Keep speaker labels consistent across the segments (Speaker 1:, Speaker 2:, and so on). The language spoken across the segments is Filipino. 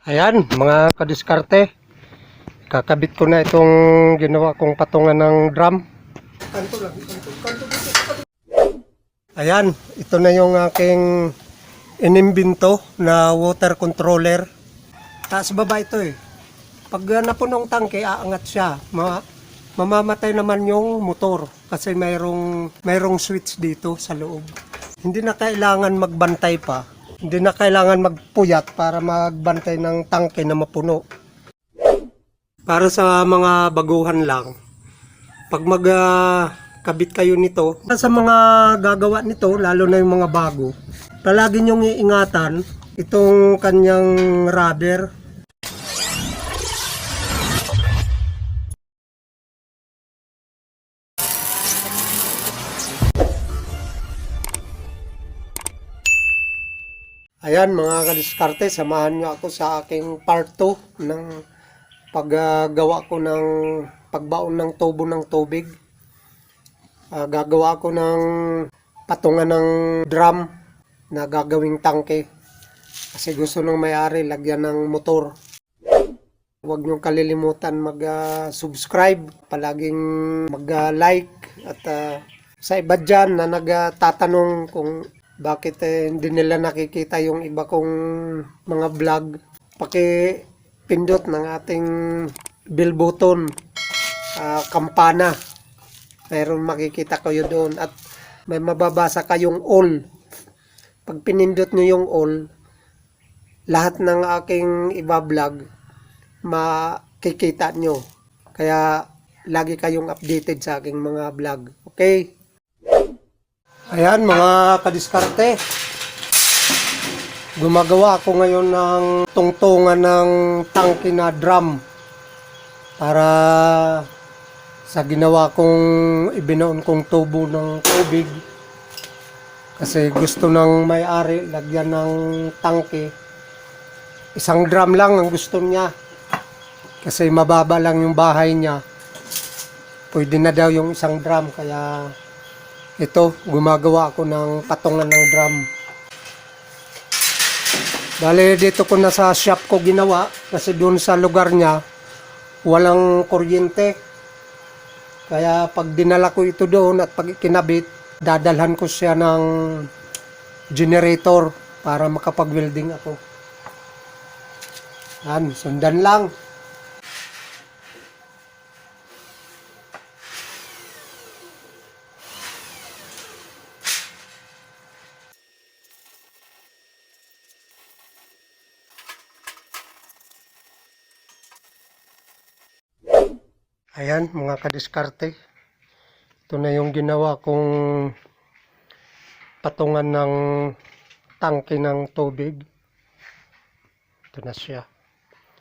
Speaker 1: Ayan, mga kadiskarte. Kakabit ko na itong ginawa kong patungan ng drum. Ayan, ito na yung aking inimbento na water controller. Taas baba ito eh. Pag napunong tangke, aangat siya. Mamamatay naman yung motor kasi mayroong switch dito sa loob. Hindi na kailangan magbantay pa. Hindi na kailangan magpuyat para magbantay ng tangke na mapuno. Para sa mga baguhan lang, pag magkabit kayo nito, sa mga gagawa nito, lalo na yung mga bago, palagi nyong iingatan itong kanyang rubber. Ayan mga kadiskarte, samahan nyo ako sa aking part 2 ng paggawa ko ng pagbaon ng tubo ng tubig. Gagawa ko ng patungan ng drum na gagawing tangke. Kasi gusto ng may-ari lagyan ng motor. Huwag nyo kalilimutan mag-subscribe, palaging mag-like at sa iba dyan na nagtatanong kung bakit hindi nila nakikita yung iba kong mga vlog, paki-pindot ng ating bell button, kampana. Mayroon makikita kayo doon at may mababasa kayong all. Pag pinindot nyo yung all, lahat ng aking iba-vlog makikita nyo. Kaya lagi kayong updated sa aking mga vlog. Okay? Ayan mga kadiskarte, gumagawa ako ngayon ng tungtungan ng tangke na drum para sa ginawa kong ibinoon kong tubo ng tubig. Kasi gusto ng may-ari lagyan ng tangke, isang drum lang ang gusto niya kasi mababa lang yung bahay niya, pwede na daw yung isang drum. Kaya ito, gumagawa ako ng patungan ng drum. Dali dito ko na sa shop ko ginawa kasi doon sa lugar niya walang kuryente. Kaya pag dinala ko ito doon at pag kinabit, dadalhan ko siya ng generator para makapag-welding ako. Yan, sundan lang. Ayan mga kadiskarte, ito na yung ginawa kong patungan ng tangke ng tubig. Ito na siya.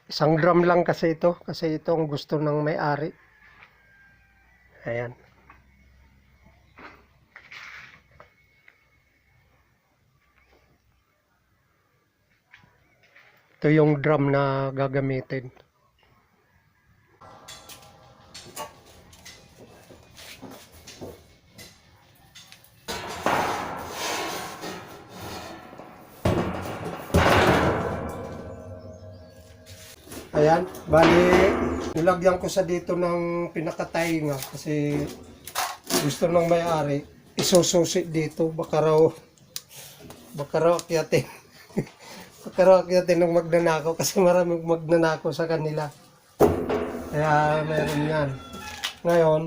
Speaker 1: Isang drum lang kasi ito ang gusto ng may-ari. Ayan. Ito yung drum na gagamitin. Ayan, bali nilagyan ko sa dito ng pinakatay nga kasi gusto ng may-ari isususi dito, baka raw akyatin baka raw akyatin ng magnanakaw kasi maraming magnanakaw sa kanila, kaya meron yan. Ngayon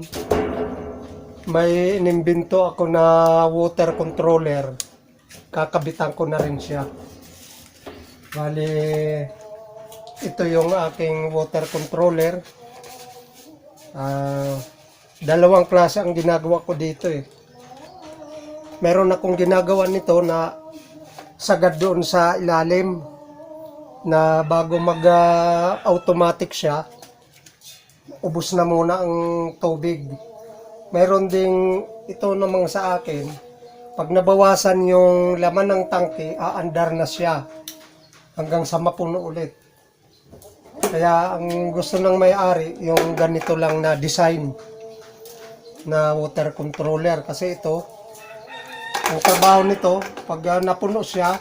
Speaker 1: may inimbento ako na water controller, kakabitan ko na rin siya. Bali ito yung aking water controller. Dalawang klase ang ginagawa ko dito eh. Meron akong ginagawa nito na sagad doon sa ilalim na bago mag-automatic siya, ubos na muna ang tubig. Meron ding ito namang sa akin, pag nabawasan yung laman ng tangke, aandar na siya hanggang sa mapuno ulit. Kaya ang gusto ng may-ari yung ganito lang na design na water controller, kasi ito ang trabaho nito, pag napuno siya,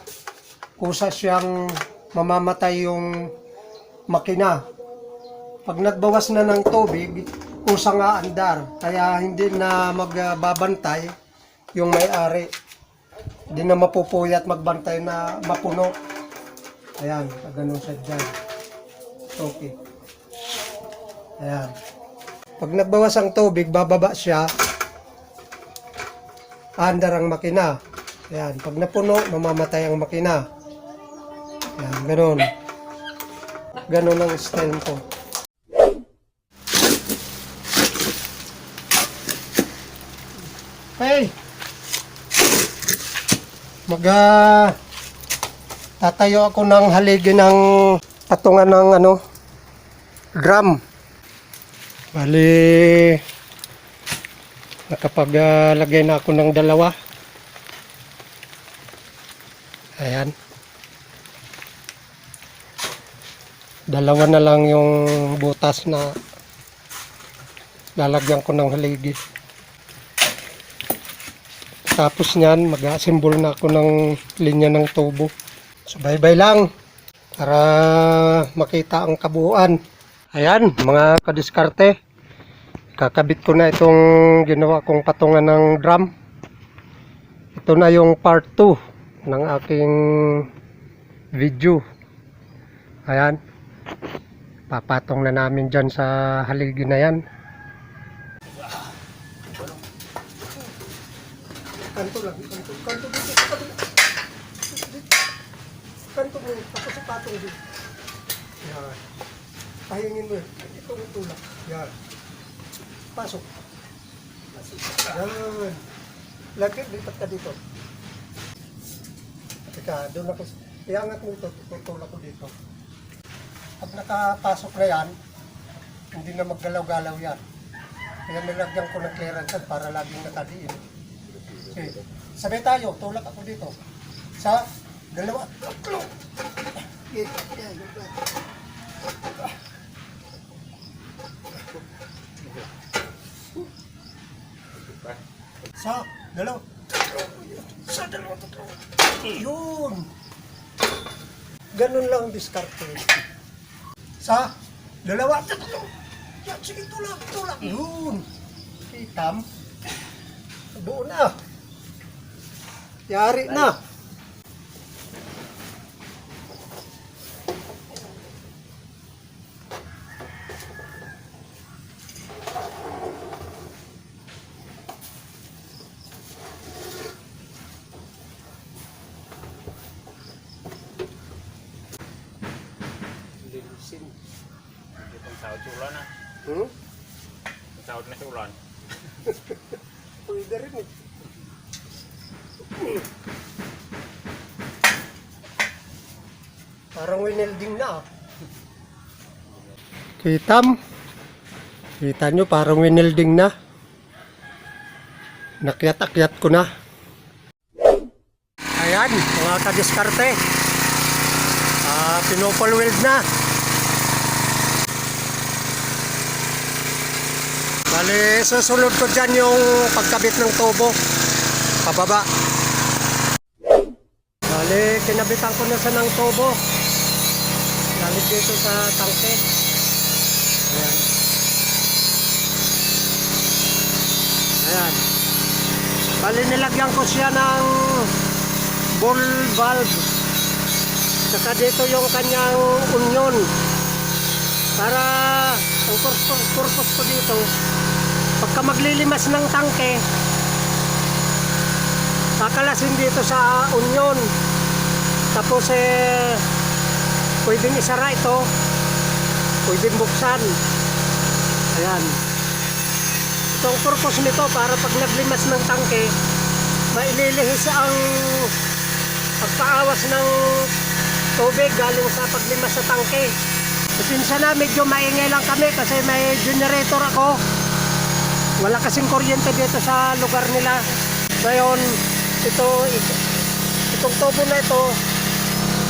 Speaker 1: kusa siyang mamamatay yung makina. Pag nagbawas na ng tubig, kusa nga andar. Kaya hindi na magbabantay yung may-ari. Hindi na mapupuyat magbantay na mapuno. Ayan, ganun siya dyan. Okay. Ayan. Pag nagbawas ang tubig, bababa siya. Andar ang makina. Ayan. Pag napuno, mamamatay ang makina. Ayan, ganun. Ganun ang style ko. Hey! Tatayo ako ng haligi ng patungan ng drum. Bali, nakapaglagay na ako ng dalawa. Ayan. Dalawa na lang yung butas na lalagyan ko ng haligi. Tapos niyan, mag-assemble na ako ng linya ng tubo. So, bye-bye lang para makita ang kabuuan. Ayan, mga kadiskarte. Kakabit ko na itong ginawa kong patungan ng drum. Ito na yung part 2 ng aking video. Ayan. Papatong na namin dyan sa haligi na yan. Kanto lang, kanto dito, kanto mo, tapos sa patong dito. Yan. Pahingin mo, itong tulak. Yan. Pasok. Yan. Lagi, lipat ka dito. Teka, doon ako, iangat mo ito, tutulak ko dito. Pag nakapasok na yan, hindi na maggalaw-galaw yan. Kaya nilagyan ko ng clearance para laging nakadiin. Okay. Sabay tayo, tulak ako dito. Sa dalawa. Sa dalawa. Sa dalawa. Yun. Ganun lang diskarte. Sa dalawa. Yan, sige, tulak, tulak. Yun. Itam. Buo na. Yari na.
Speaker 2: Lilisin. Itong sahod sa ulan Sahod na sa ulan.
Speaker 1: Pwede rin eh. Parang winelding na. Kita nyo parang winelding na. Nakyat-akyat ko na. Ayan, mga kadiskarte. Pinopol weld na. Bali, susunod ko dyan yung pagkabit ng tubo. Pababa. Bali, kinabitan ko na sa ng tubo. Galit dito sa tangke. Ayan. Ayan. Bali, nilagyan ko siya ng ball valve. Saka dito yung kanyang union. Para ang purpose ko dito, pagka maglilimas ng tangke, kakalasin dito sa union. Tapos pwedeng isara ito, pwedeng buksan. Ayan. Ito ang purpose nito para pag naglimas ng tangke, maililihis ang pagpaawas ng tubig galing sa paglimas sa tangke. Pinsan na medyo maingay lang kami kasi may generator ako. Wala kasing kuryente dito sa lugar nila. Ngayon, itong tubo na ito,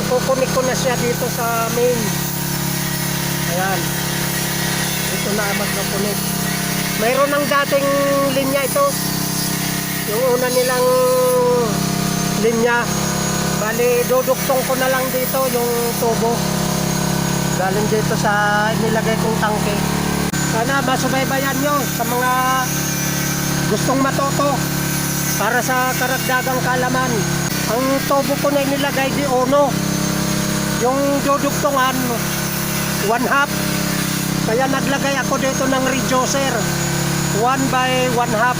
Speaker 1: ikukunik ko na siya dito sa main. Ayan. Ito na magkakunik. Mayroon ng dating linya ito. Yung una nilang linya. Bali, duduktong ko na lang dito yung tubo. galing dito sa inilagay kong tangke. Sana masubaybayan nyo sa mga gustong matuto para sa karagdagang kalaman. Ang tubo ko na inilagay di uno. Yung dudugtungan, 1/2. Kaya naglagay ako dito ng reducer. 1/1/2.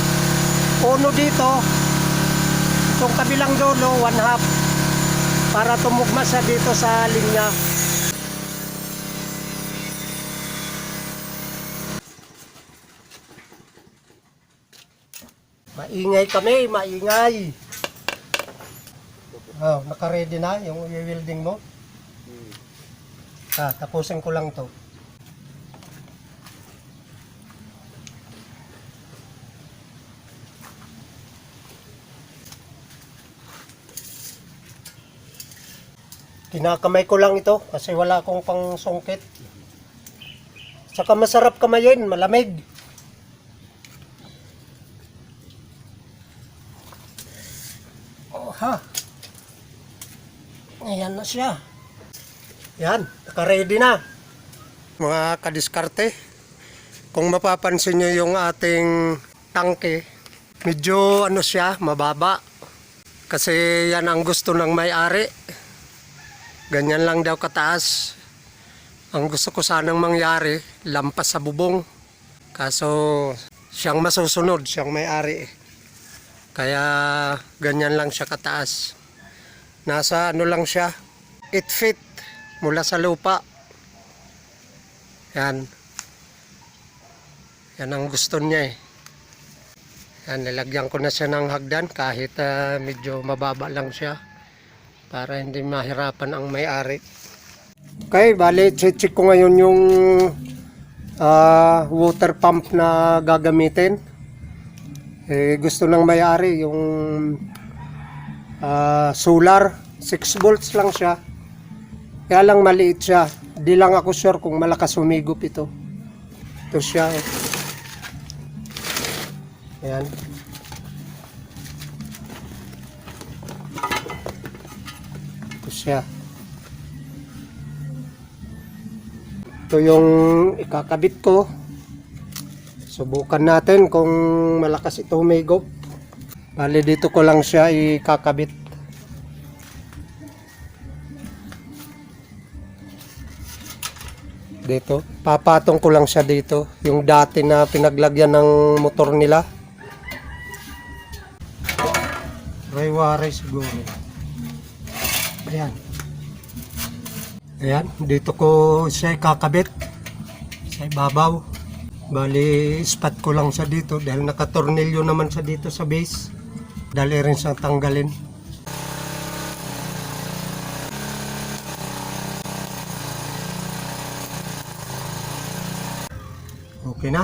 Speaker 1: Uno dito. Itong kabilang dulo, 1/2. Para tumugma siya dito sa linya. Maingay kami, maingay. Oh, naka-ready na yung i-welding mo. Tapusin ko lang to. Kinakamay ko lang ito kasi wala akong pang sungkit. Saka masarap kamayin, malamig. Oh, ha. Ayan na siya. Yan, naka-ready na. Mga kadiskarte, kung mapapansin nyo yung ating tangke, medyo ano siya, mababa. Kasi yan ang gusto ng may-ari. Ganyan lang daw kataas. Ang gusto ko sanang mangyari, lampas sa bubong. Kaso siyang masusunod, siyang may-ari. Kaya ganyan lang siya kataas. Nasa ano lang siya, 8 feet mula sa lupa. Yan. Yan ang gusto niya eh. Yan, nilagyan ko na siya ng hagdan kahit medyo mababa lang siya para hindi mahirapan ang may-ari. Okay, bali check ko ngayon yung water pump na gagamitin. Gusto ng may-ari yung solar, 6 volts lang siya. Kaya lang maliit siya. Di lang ako sure kung malakas humigop ito. Ito siya. Ayan. Ito siya. Ito yung ikakabit ko. Subukan natin kung malakas ito humigop. Bali dito ko lang siya ikakabit. Dito, papatong ko lang siya dito, yung dati na pinaglagyan ng motor nila. Waray siguro. Ayan. Ayan, dito ko siya kakabit sa ibabaw. Bali, spot ko lang siya dito dahil nakatornilyo naman siya dito sa base. Dali rin siyang tanggalin. Okay na.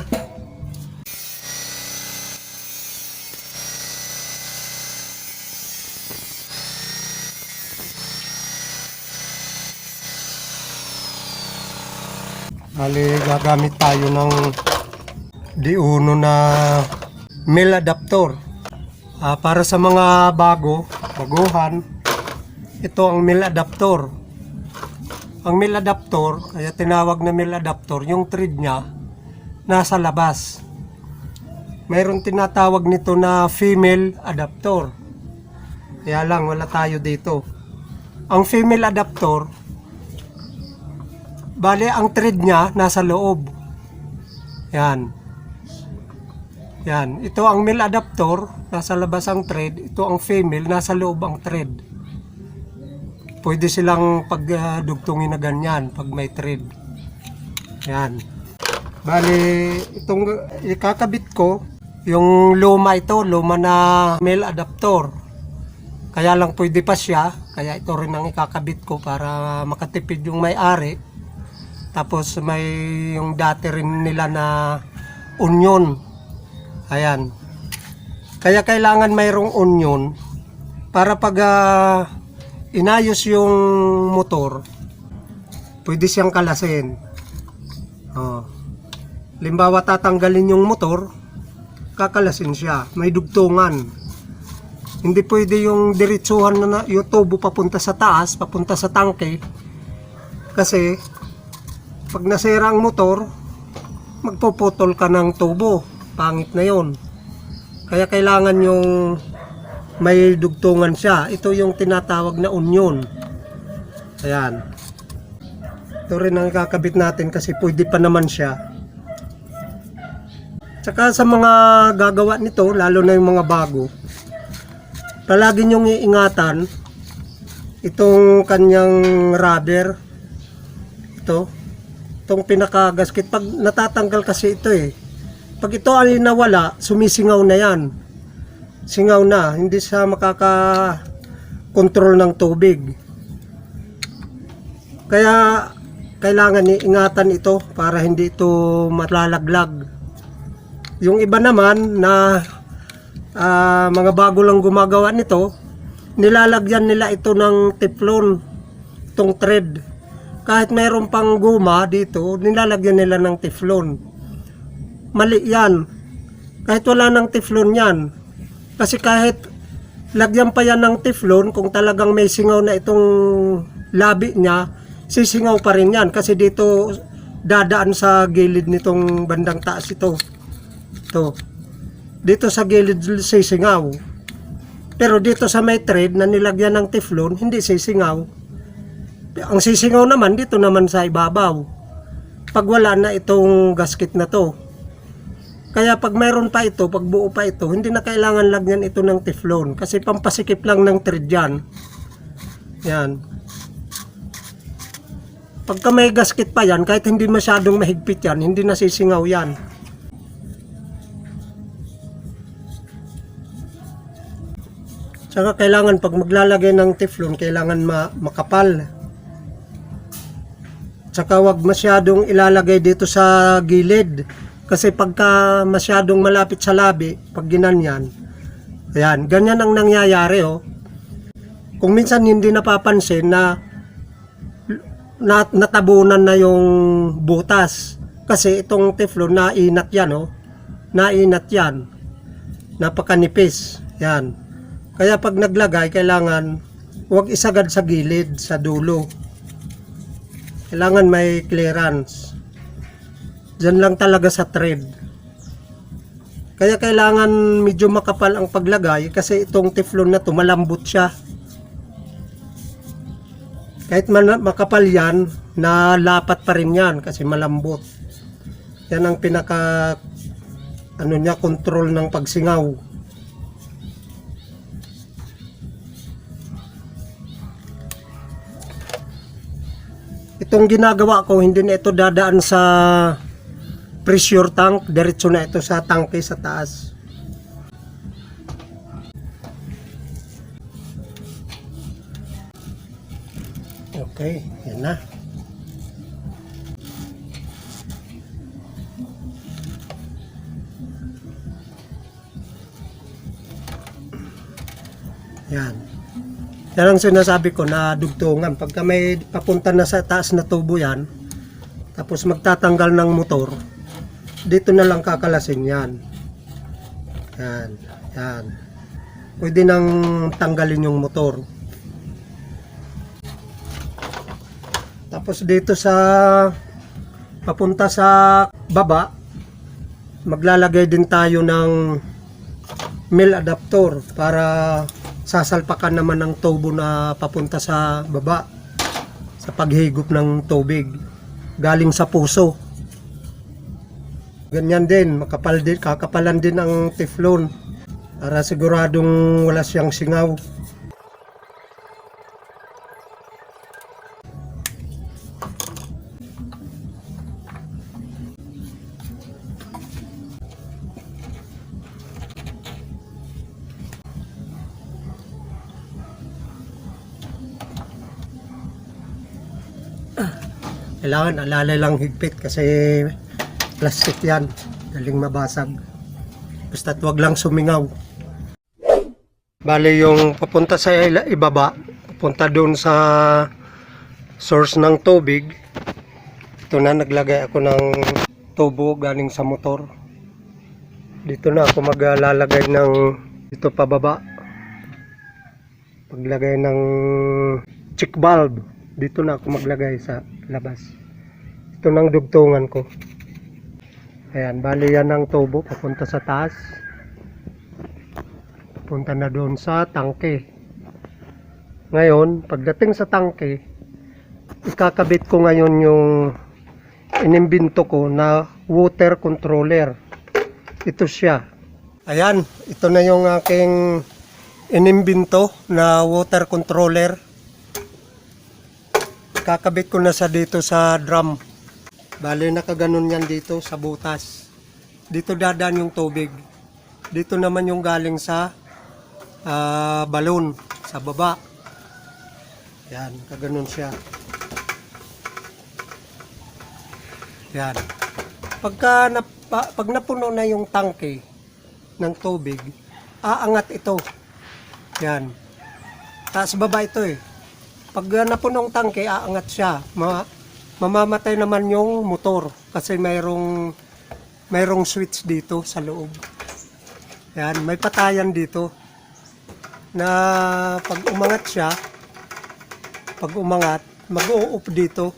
Speaker 1: Bali, gagamit tayo ng D1 na mil adapter. Para sa mga baguhan, ito ang mil adapter. Ang mil adapter, kaya tinawag na mil adapter, yung thread niya nasa labas. Mayroon tinatawag nito na female adapter. Kaya lang wala tayo dito. Ang female adapter, bali ang thread niya nasa loob. Yan. Yan. Ito ang male adapter, nasa labas ang thread. Ito ang female, nasa loob ang thread. Pwede silang pagdugtungin na ganyan pag may thread. Yan. Bali, itong ikakabit ko, yung luma ito, luma na male adapter. Kaya lang pwede pa siya, kaya ito rin ang ikakabit ko para makatipid yung may-ari. Tapos may yung dati rin nila na onion. Ayan. Kaya kailangan mayroong onion para pag inayos yung motor, pwede siyang kalasin. Limbawa tatanggalin yung motor, kakalasin siya, may dugtungan. Hindi pwede yung diretsuhan na yung tubo papunta sa taas, papunta sa tangke. Kasi pag nasira ang motor, magpuputol ka ng tubo. Pangit na yon. Kaya kailangan yung may dugtungan siya. Ito yung tinatawag na union. Ayan. Ito rin ang kakabit natin kasi pwede pa naman siya. Tsaka sa mga gagawa nito, lalo na yung mga bago, palagi nyong iingatan itong kanyang rubber. Itong pinaka-gasket. Pag natatanggal kasi ito pag ito ay nawala, sumisingaw na yan. Singaw na, hindi siya makaka-control ng tubig. Kaya kailangan iingatan ito para hindi ito malalaglag. Yung iba naman na mga bago lang gumagawa nito, nilalagyan nila ito ng teflon, itong thread. Kahit mayroon pang guma dito, nilalagyan nila ng teflon. Mali yan. Kahit wala ng teflon yan. Kasi kahit lagyan pa yan ng teflon, kung talagang may singaw na itong labi niya, sisingaw pa rin yan. Kasi dito dadaan sa gilid nitong bandang taas ito. Dito sa gilid sisingaw. Pero dito sa may thread na nilagyan ng teflon, hindi sisingaw. Ang sisingaw naman dito naman sa ibabaw. Pag wala na itong gasket na to. Kaya pag mayroon pa ito, pag buo pa ito, hindi na kailangan lagyan ito ng teflon. Kasi pampasikip lang ng thread yan. Yan. Pagka may gasket pa yan, kahit hindi masyadong mahigpit yan, hindi na sisingaw yan. Saka kailangan pag maglalagay ng teflon, kailangan makapal. Saka wag masyadong ilalagay dito sa gilid. Kasi pagka masyadong malapit sa labi, pag ginanyan, ayan, ganyan ang nangyayari Kung minsan hindi napapansin na natabunan na yung butas. Kasi itong teflon, nainat yan Nainat yan. Napakanipis. Yan. Kaya pag naglagay, kailangan huwag isagad sa gilid, sa dulo. Kailangan may clearance. Diyan lang talaga sa thread. Kaya kailangan medyo makapal ang paglagay kasi itong teflon na to malambot siya. Kahit makapal yan, nalapat pa rin yan kasi malambot. Yan ang pinaka control ng pagsingaw. Itong ginagawa ko, hindi na ito dadaan sa pressure tank, diretso na ito sa tangke sa taas. Okay, yan na. Yan. Yan ang sinasabi ko na dugtungan. Pagka may papunta na sa taas na tubo yan, tapos magtatanggal ng motor, dito na lang kakalasin yan. Yan. Yan. Pwede nang tanggalin yung motor. Tapos dito sa papunta sa baba, maglalagay din tayo ng male adapter para sasalpakan naman ng tubo na papunta sa baba sa paghigop ng tubig galing sa puso. Ganyan din, kakapalan din ang teflon para siguradong wala siyang singaw. Kailangan alalay lang higpit kasi plastic yan, daling mabasag. Basta't wag lang sumingaw. Bale yung papunta sa ibaba, papunta doon sa source ng tubig. Ito na, naglagay ako ng tubo galing sa motor. Dito na ako maglalagay ng dito pababa. Paglagay ng check valve, dito na ako maglagay sa labas. Ito Ito nang dugtungan ko. Ayan, bali yan ang tubo papunta sa taas. Punta na doon sa tangke. Ngayon, pagdating sa tangke, ikakabit ko ngayon yung inimbento ko na water controller. Ito siya. Ayan, ito na yung aking inimbento na water controller. Kakabit ko na sa dito sa drum. Bale, nakaganon yan dito sa butas. Dito dadaan yung tubig. Dito naman yung galing sa balon, sa baba. Yan, kaganon siya. Yan. Pag napuno na yung tangke ng tubig, aangat ito. Yan. Taas baba ito eh. Pag napunong tangke, aangat siya. Mamamatay naman yung motor kasi mayroong switch dito sa loob. Yan, may patayan dito na pag umangat, mag-o-off dito.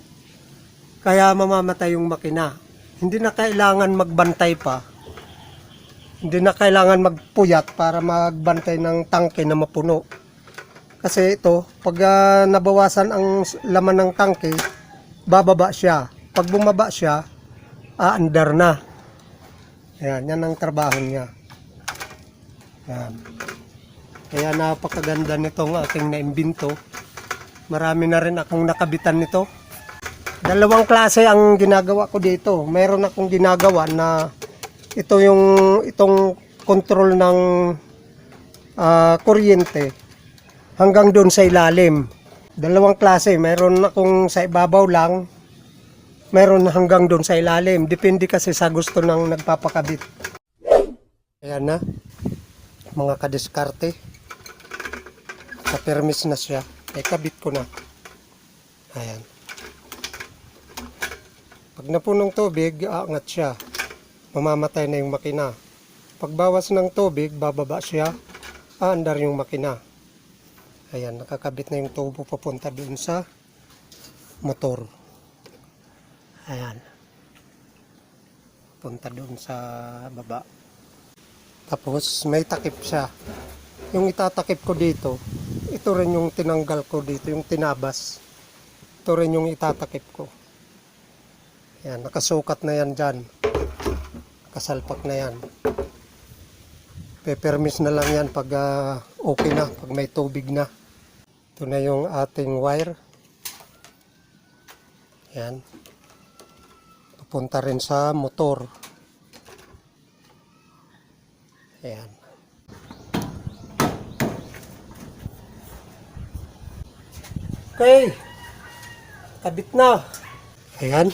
Speaker 1: Kaya mamamatay yung makina. Hindi na kailangan magbantay pa. Hindi na kailangan magpuyat para magbantay ng tangke na mapuno. Kasi ito, pag nabawasan ang laman ng tangke, bababa siya. Pag bumaba siya, aandar na. Ayan, yan ang trabaho niya. Ayan. Kaya napakaganda nitong aking naimbento. Marami na rin akong nakabitan nito. Dalawang klase ang ginagawa ko dito. Mayroon akong ginagawa na itong control ng kuryente hanggang doon sa ilalim. Dalawang klase. Mayroon akong sa ibabaw lang. Mayroon hanggang doon sa ilalim. Depende kasi sa gusto ng nagpapakabit. Ayan na. Mga kadiskarte. Ka-permis na siya. Kabit ko na. Ayan. Pag napunong tubig, aangat siya. Mamamatay na yung makina. Pag bawas ng tubig, bababa siya. Aandar yung makina. Ayan, nakakabit na yung tubo papunta doon sa motor. Ayan. Punta doon sa baba. Tapos may takip siya. Yung itatakip ko dito, ito rin yung tinanggal ko dito, yung tinabas. Ito rin yung itatakip ko. Ayan, nakasukat na yan dyan. Nakasalpak na yan. Pepermis na lang yan pag okay na, pag may tubig na. Ito na yung ating wire. Ayan. Papunta rin sa motor. Ayan. Okay. Kabit na. Ayan.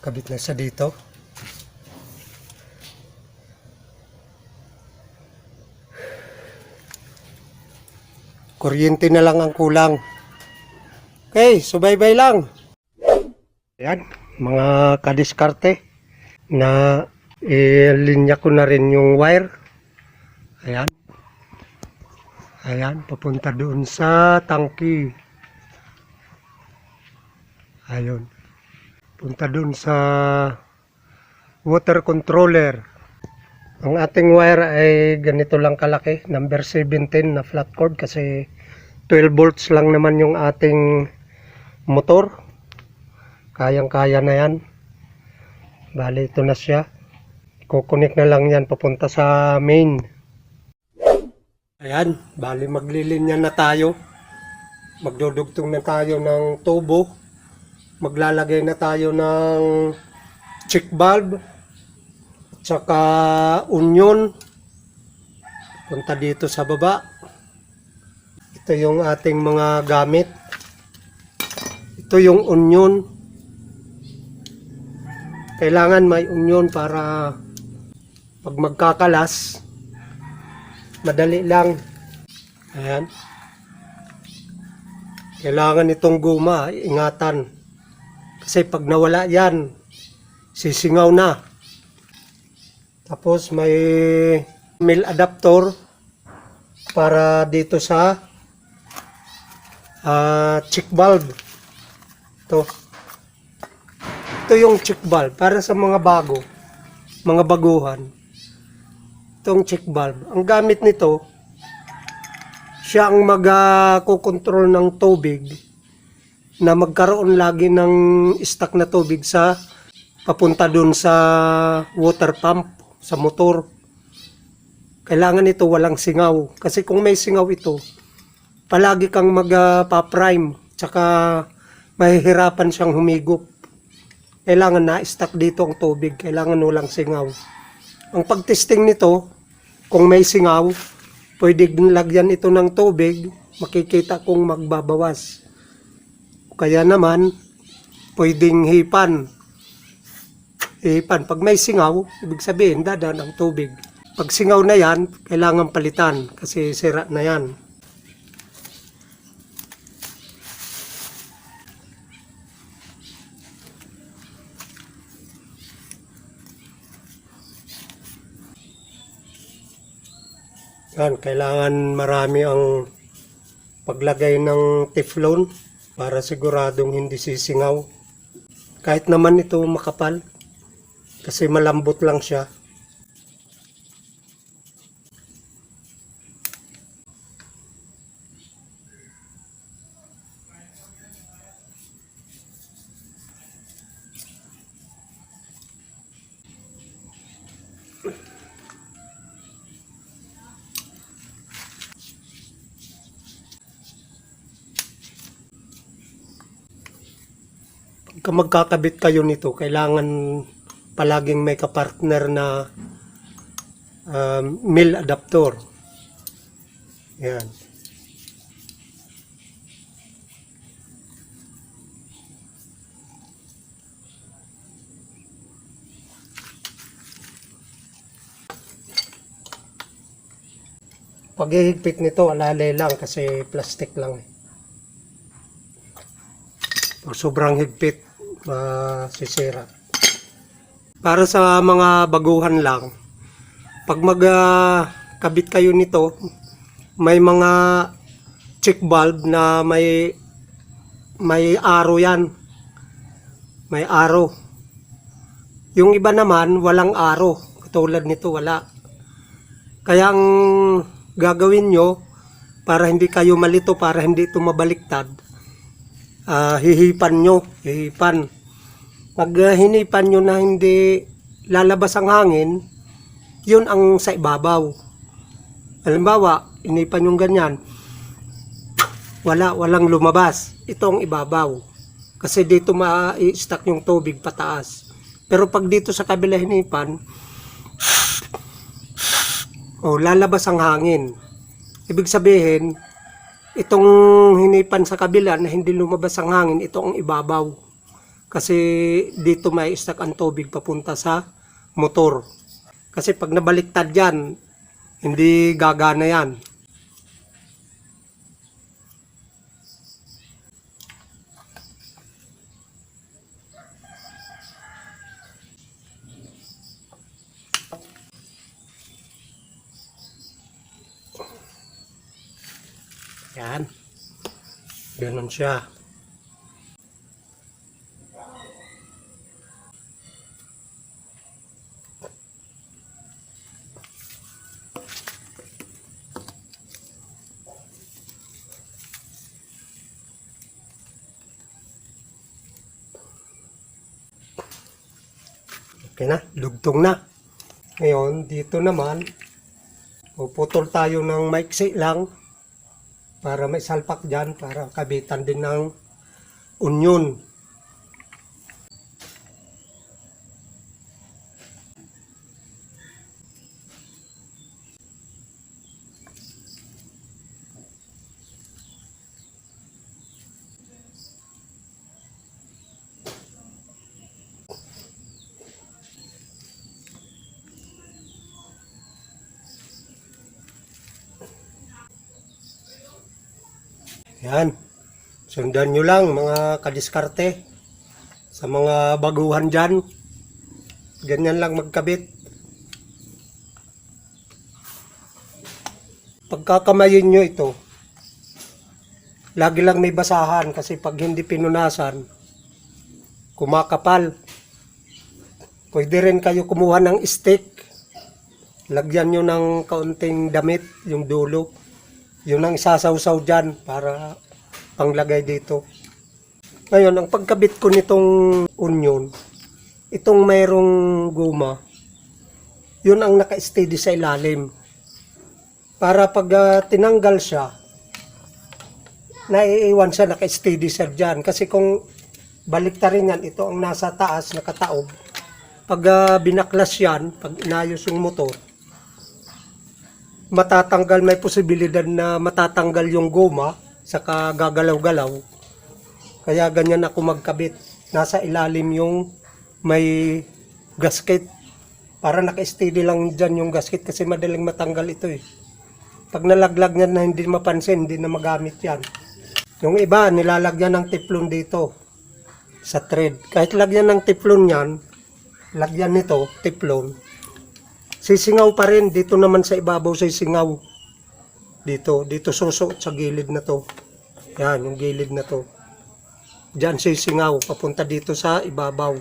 Speaker 1: Kabit na siya dito. Kuryente na lang ang kulang. Okay, subaybay lang. Ayan, mga kadiskarte na linya ko na rin yung wire. Ayan. Ayan, papunta doon sa tangki. Ayun. Punta doon sa water controller. Ang ating wire ay ganito lang kalaki, number 17 na flat cord kasi 12 volts lang naman yung ating motor. Kayang-kaya na yan. Bali, ito na siya. Kukunik na lang yan papunta sa main. Ayan, bali maglilinya na tayo. Magdudugtong na tayo ng tubo. Maglalagay na tayo ng check valve. Tsaka onion. Punta dito sa baba. Ito yung ating mga gamit. Ito yung onion. Kailangan may onion para pag magkakalas, madali lang. Ayan. Kailangan itong guma, ingatan. Kasi pag nawala yan, sisingaw na. Tapos may mil adapter para dito sa check valve. Ito. Ito yung check valve para sa mga bago, mga baguhan. Itong check valve. Ang gamit nito, siya ang mag-control ng tubig na magkaroon lagi ng stock na tubig sa papunta dun sa water pump, sa motor. Kailangan ito walang singaw. Kasi kung may singaw ito, palagi kang magpa-prime, tsaka mahihirapan siyang humigop. Kailangan na-stack dito ang tubig, kailangan walang singaw. Ang pagtesting nito, kung may singaw, pwede lagyan ito ng tubig, makikita kung magbabawas. Kaya naman, pwedeng hipan. Hipan. Pag may singaw, ibig sabihin, dadaan ang tubig. Pag singaw na yan, kailangan palitan kasi sira na yan. Yan, kailangan marami ang paglagay ng teflon para siguradong hindi sisingaw. Kahit naman ito makapal kasi malambot lang siya. Pagka magkakabit kayo nito, kailangan palaging may kapartner na mil adapter. Yan. Pag ihigpit nito, alalay lang kasi plastic lang. Pag sobrang higpit, masisira. Para sa mga baguhan lang, pag magkabit kayo nito, may mga check valve na may arrow yan. May arrow. Yung iba naman, walang arrow. Katulad nito, wala. Kaya ang gagawin nyo, para hindi kayo malito, para hindi ito mabaliktad, hihipan nyo, hihipan. Pag hinipan nyo na hindi lalabas ang hangin, yun ang sa ibabaw. Halimbawa, hinipan yung ganyan, walang lumabas. Ito ang ibabaw. Kasi dito ma-stack yung tubig pataas. Pero pag dito sa kabila hinipan, lalabas ang hangin. Ibig sabihin, itong hinipan sa kabila na hindi lumabas ang hangin, ito ang ibabaw. Kasi dito may stack ang tubig papunta sa motor. Kasi pag nabaliktad yan, hindi gagana yan. Yan. Ganun siya. Okay na, dugtong na. Ngayon, dito naman, puputol tayo ng maiksi lang para may salpak dyan, para kabitan din ng onion. Yan. Sundan nyo lang mga kadiskarte. Sa mga baguhan dyan. Ganyan lang magkabit. Pagkakamayin nyo ito, lagi lang may basahan kasi pag hindi pinunasan, kumakapal. Pwede rin kayo kumuha ng stick. Lagyan nyo ng kaunting damit, yung dulo. Yun ang isasawsaw dyan para panglagay dito. Ngayon, ang pagkabit ko nitong onion, itong mayroong guma, yun ang naka-steady sa ilalim. Para pag tinanggal siya, naiiwan siya, naka-steady siya dyan. Kasi kung baliktarin yan, ito ang nasa taas, nakataob. Pag binaklas yan, pag inayos yung motor, matatanggal, may posibilidad na matatanggal yung goma, saka gagalaw-galaw. Kaya ganyan ako magkabit. Nasa ilalim yung may gasket. Para naka-steady lang dyan yung gasket kasi madaling matanggal ito eh. Pag nalaglag niya na hindi mapansin, hindi na magamit yan. Yung iba, nilalagyan ng teflon dito sa thread. Kahit lagyan ng teflon yan, lagyan nito, teflon, sisingaw pa rin. Dito naman sa ibabaw sisingaw. Dito suso sa gilid na to. Yan, yung gilid na to. Diyan sisingaw, papunta dito sa ibabaw.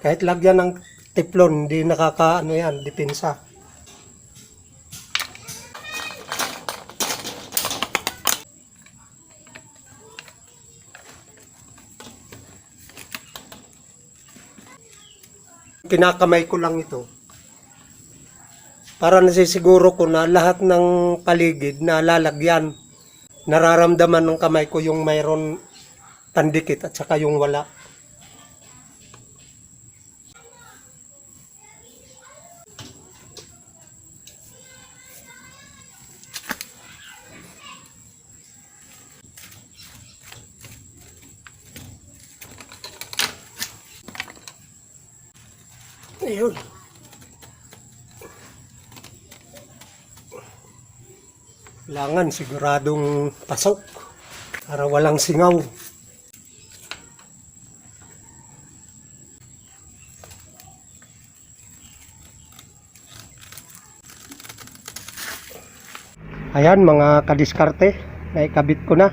Speaker 1: Kahit lagyan ng teflon, hindi nakakaano yan, depensa. Kinakamay ko lang ito para nasisiguro ko na lahat ng paligid na lalagyan. Nararamdaman ng kamay ko yung mayroon pandikit at saka yung wala. Ayun. Kailangan siguradong pasok para walang singaw. Ayan mga kadiskarte, naikabit ko na.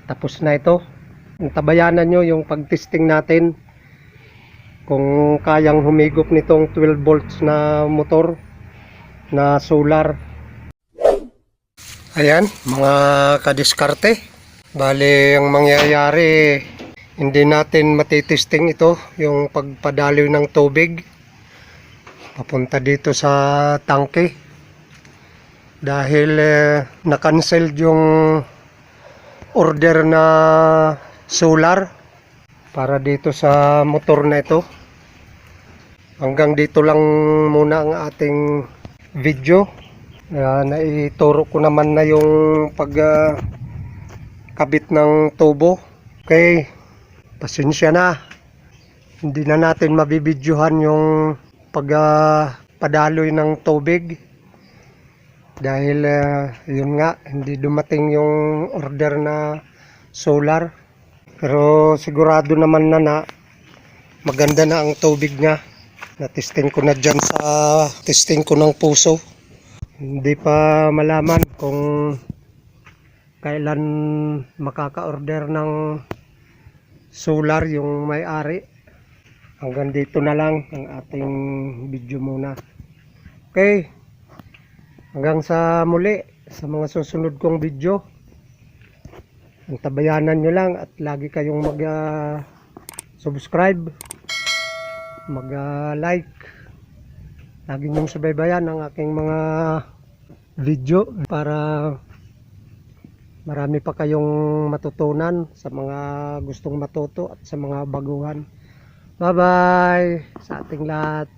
Speaker 1: Tapos na ito. Tabayanan nyo yung pagtesting natin kung kayang humigop nitong 12 volts na motor na solar. Ayan mga kadiskarte, bali ang mangyayari, hindi natin matitesting ito yung pagpadaloy ng tubig papunta dito sa tangke dahil na-cancel yung order na solar para dito sa motor na ito. Hanggang dito lang muna ang ating video. Naituro ko naman na yung pagkabit ng tubo. Okay, pasensya na. Hindi na natin mabibidyohan yung pagpadaloy ng tubig. Dahil yun nga, hindi dumating yung order na solar. Pero sigurado naman na maganda na ang tubig niya. Na-testing ko na dyan sa testing ko ng puso. Hindi pa malaman kung kailan makaka-order ng solar yung may-ari. Hanggang dito na lang ang ating video muna. Okay, hanggang sa muli sa mga susunod kong video. Tabayanan nyo lang at lagi kayong mag-subscribe, mag-like. Lagi nyong subaybayan ang aking mga video para marami pa kayong matutunan sa mga gustong matuto at sa mga baguhan. Bye bye sa ating lahat.